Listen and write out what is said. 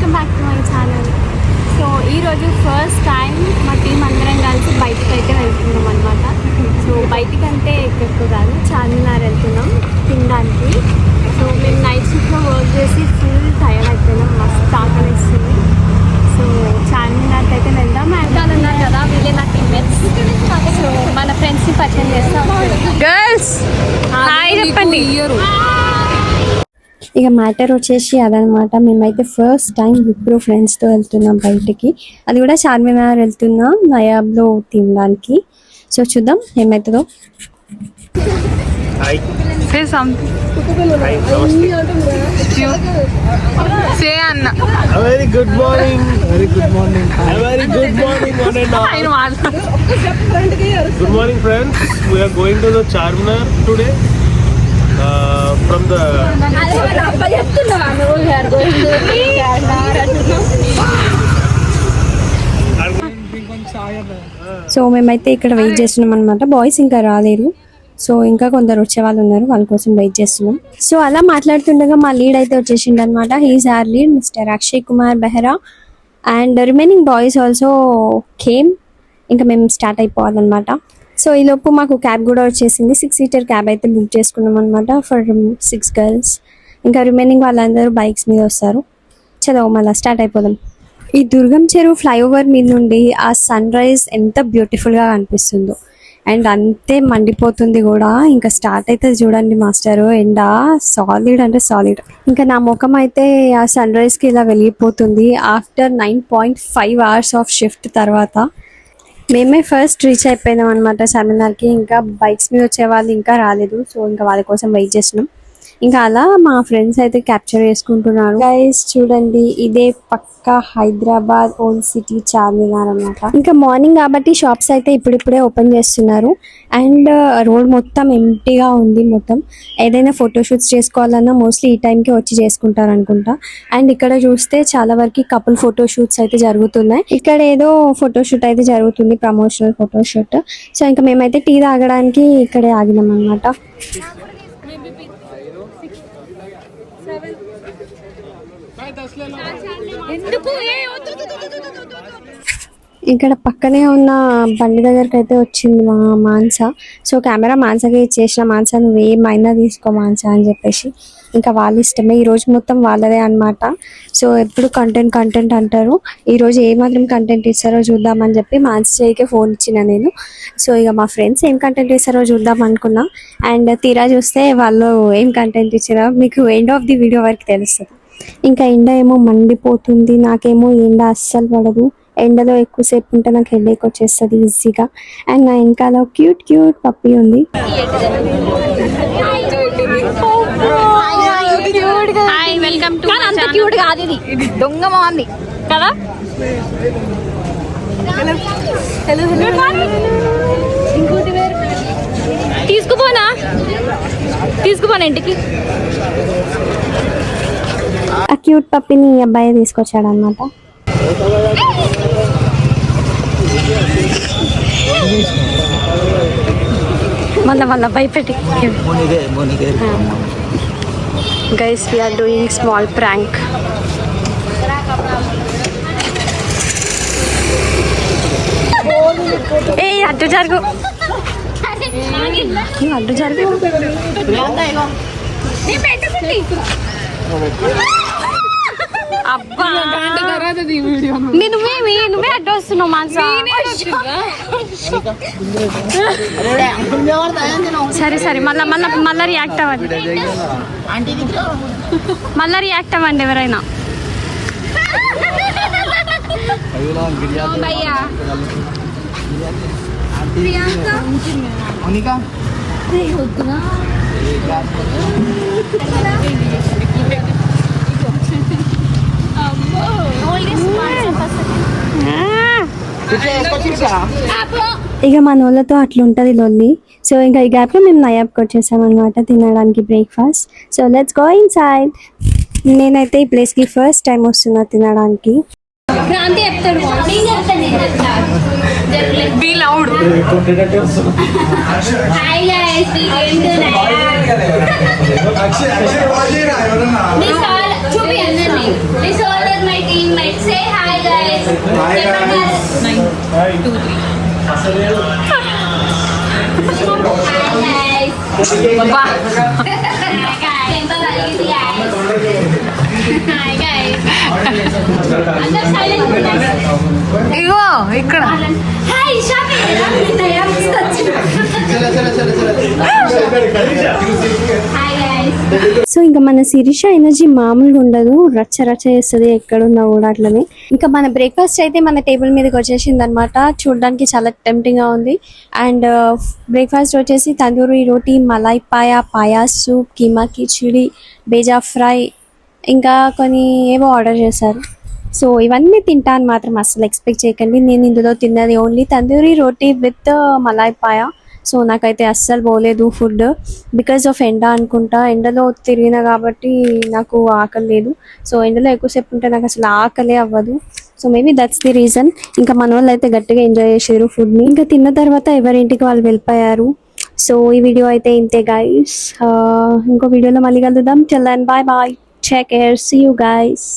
Welcome back to my channel. So ఈరోజు first time మా team అందరం కలిసి బయటకు అయితే వెళ్తున్నాం అనమాట. సో బయటికంటే ఎక్కడికో కాదు, చార్మినార్ వెళ్తున్నాం తినడానికి. సో మేము నైట్ షిఫ్ట్లో వర్క్ చేసి ఫుల్ టైర్డ్ అయిపోయినాం, మస్తు ఆకలిస్తుంది. సో చార్మినార్కి అయితే వెళ్దాం. అంటాలు ఉన్నారు కదా, వీళ్ళే నా టీమ్మేట్స్. సో మన ఫ్రెండ్స్ని పరిచయం చేస్తాం. గర్ల్స్ హాయ్ చెప్పండి. ఇక మ్యాటర్ వచ్చేసి అదనమాట. మేమైతే ఫస్ట్ టైం విప్రో ఫ్రెండ్స్తో వెళ్తున్నాం బయటికి, అది కూడా చార్మినార్ వెళ్తున్నాం నయాబ్లో తినడానికి. సో చూద్దాం ఏమవుతుందో. Say something. Say Anna. A very good morning. Very good morning. A very good morning one and all. I know. Good morning friends. We are going to the Charminar today. From the so మేమైతే ఇక్కడ wait చేస్తున్నాం అనమాట. Boys ఇంకా రాలేరు, so ఇంకా కొందరు వచ్చే వాళ్ళు ఉన్నారు, వాళ్ళ కోసం వెయిట్ చేస్తున్నాం. సో అలా మాట్లాడుతుండగా మా లీడ్ అయితే వచ్చేసిండు అనమాట. He's our lead mister Akshay Kumar Behera and remaining boys also came. ఇంకా మేము స్టార్ట్ అయిపోవాలన్నమాట. సో ఈలోపు మాకు క్యాబ్ కూడా వచ్చేసింది. 6 సీటర్ క్యాబ్ అయితే బుక్ చేసుకున్నాం అనమాట ఫర్ 6 గర్ల్స్. ఇంకా రిమైనింగ్ వాళ్ళందరూ బైక్స్ మీద వస్తారు. చలో మళ్ళీ స్టార్ట్ అయిపోదాం. ఈ దుర్గం చెరువు ఫ్లైఓవర్ మీద నుండి ఆ సన్ రైజ్ ఎంత బ్యూటిఫుల్గా కనిపిస్తుందో, అండ్ అంతే మండిపోతుంది కూడా. ఇంకా స్టార్ట్ అవుతుంది చూడండి మాస్టరు, ఎండ సాలిడ్ అంటే సాలిడ్. ఇంకా నా ముఖం అయితే ఆ సన్ రైజ్కి ఇలా వెలిగిపోతుంది. ఆఫ్టర్ 9.5 hours ఆఫ్ షిఫ్ట్ తర్వాత మేమే ఫస్ట్ రీచ్ అయిపోయినాం అనమాట చార్మినార్కి. ఇంకా బైక్స్ మీద వచ్చే వాళ్ళు ఇంకా రాలేదు, సో ఇంకా వాళ్ళ కోసం వెయిట్ చేస్తున్నాం. ఇంకా అలా మా ఫ్రెండ్స్ అయితే క్యాప్చర్ చేసుకుంటున్నారు. గైస్ చూడండి, ఇదే పక్కా హైదరాబాద్ ఓల్డ్ సిటీ చార్మినార్ అనమాట. ఇంకా మార్నింగ్ కాబట్టి షాప్స్ అయితే ఇప్పుడిప్పుడే ఓపెన్ చేస్తున్నారు. అండ్ రోడ్ మొత్తం ఎంటీగా ఉంది. మొత్తం ఏదైనా ఫోటోషూట్స్ చేసుకోవాలన్నా మోస్ట్లీ ఈ టైంకి వచ్చి చేసుకుంటారు అనుకుంటా. అండ్ ఇక్కడ చూస్తే చాలా వరకు కపుల్ ఫోటోషూట్స్ అయితే జరుగుతున్నాయి. ఇక్కడ ఏదో ఫోటోషూట్ అయితే జరుగుతుంది, ప్రమోషనల్ ఫోటోషూట్. సో ఇంకా మేమైతే టీ తాగడానికి ఇక్కడే ఆగినాం అనమాట. ఇక్కడ పక్కనే ఉన్న బండి దగ్గరికి అయితే వచ్చింది మా మాన్స. సో కెమెరా మాన్సకి ఇచ్చేసిన, మాన్స నువ్వు ఏమైనా తీసుకో మాన్స అని చెప్పేసి. ఇంకా వాళ్ళ ఇష్టమే, ఈరోజు మొత్తం వాళ్ళదే అనమాట. సో ఎప్పుడు కంటెంట్ అంటారు. ఈరోజు ఏమాత్రం కంటెంట్ ఇస్తారో చూద్దామని చెప్పి మాన్స చేయికే ఫోన్ ఇచ్చిన నేను. సో ఇక మా ఫ్రెండ్స్ ఏం కంటెంట్ ఇస్తారో చూద్దాం అనుకున్నా. అండ్ తీరా చూస్తే వాళ్ళు ఏం కంటెంట్ ఇచ్చారో మీకు ఎండ్ ఆఫ్ ది వీడియో వరకు తెలుస్తుంది. ఇంకా ఎండ ఏమో మండిపోతుంది, నాకేమో ఎండ అస్సలు పడదు. ఎండలో ఎక్కువసేపు ఉంటే నాకు హెడేక్ వచ్చేస్తుంది ఈజీగా. అండ్ నా ఇంకా క్యూట్ పప్పి ఉంది. దొంగ బాగుంది కదా. తీసుకుపోనా ఇంటికి. ఆ క్యూట్ పప్పిని ఈ అబ్బాయి తీసుకొచ్చాడు అనమాట. మళ్ళా భయపెట్టి. Guys we are doing small prank. ఏ అడ్డు జరుగు, అడ్డు జరుగు. అబ్బా నువ్వే అడ్డు వస్తున్నావు మాన్సా. సరే మళ్ళా రియాక్ట్ అవ్వండి ఎవరైనా. ఇక మన వాళ్ళతో అట్లుంటది లొల్లి. సో ఇంకా ఈ గ్యాప్లో మేము నయాబ్కి వచ్చేసాం అనమాట తినడానికి breakfast. So let's go inside. నేనైతే ఈ ప్లేస్కి ఫస్ట్ టైం వస్తున్నా తినడానికి. చూపి అందరినీ. This all is my teammates. Say hi guys. Hi, guys. 9 Hi. 2 3 Hi guys. Baba Hi guys. Temple అలిగింది guys. Hi guys. అందరూ silent ఉన్నారు. ఇగో ఇక్కడ Hi shopping ఎలా ఉన్నాయా? Hi guys. సో ఇంకా మన శిరీష ఎనర్జీ మామూలుగా ఉండదు, రచ్చ రచ్చ చేస్తుంది ఎక్కడున్నా కూడా అట్లనే. ఇంకా మన బ్రేక్ఫాస్ట్ అయితే మన టేబుల్ మీదకి వచ్చేసింది అనమాట. చూడడానికి చాలా టెంప్టింగ్గా ఉంది. అండ్ బ్రేక్ఫాస్ట్ వచ్చేసి తందూరి రోటీ, మలై పాయా, పాయా సూప్, కీమా కిచిడి, బేజా ఫ్రై, ఇంకా కొన్ని ఏవో ఆర్డర్ చేశారు. సో ఇవన్నీ తింటా అని మాత్రం అసలు ఎక్స్పెక్ట్ చేయకండి. నేను ఇందులో తిన్నది only tandoori roti with malai paya. So నాకైతే అస్సలు పోలేదు ఫుడ్, బికాజ్ ఆఫ్ ఎండ అనుకుంటా. ఎండలో తిరిగిన కాబట్టి నాకు ఆకలి లేదు. సో ఎండలో ఎక్కువసేపు ఉంటే నాకు అసలు ఆకలే అవ్వదు. So maybe that's the reason. ఇంకా మన వాళ్ళు అయితే గట్టిగా ఎంజాయ్ చేసారు ఫుడ్ని. ఇంకా తిన్న తర్వాత ఎవరింటికి వాళ్ళు వెళ్ళిపోయారు. సో ఈ వీడియో అయితే ఇంతే గైస్. ఇంకో వీడియోలో మళ్ళీ కలుద్దాం. Till then bye bye, take care, see you guys.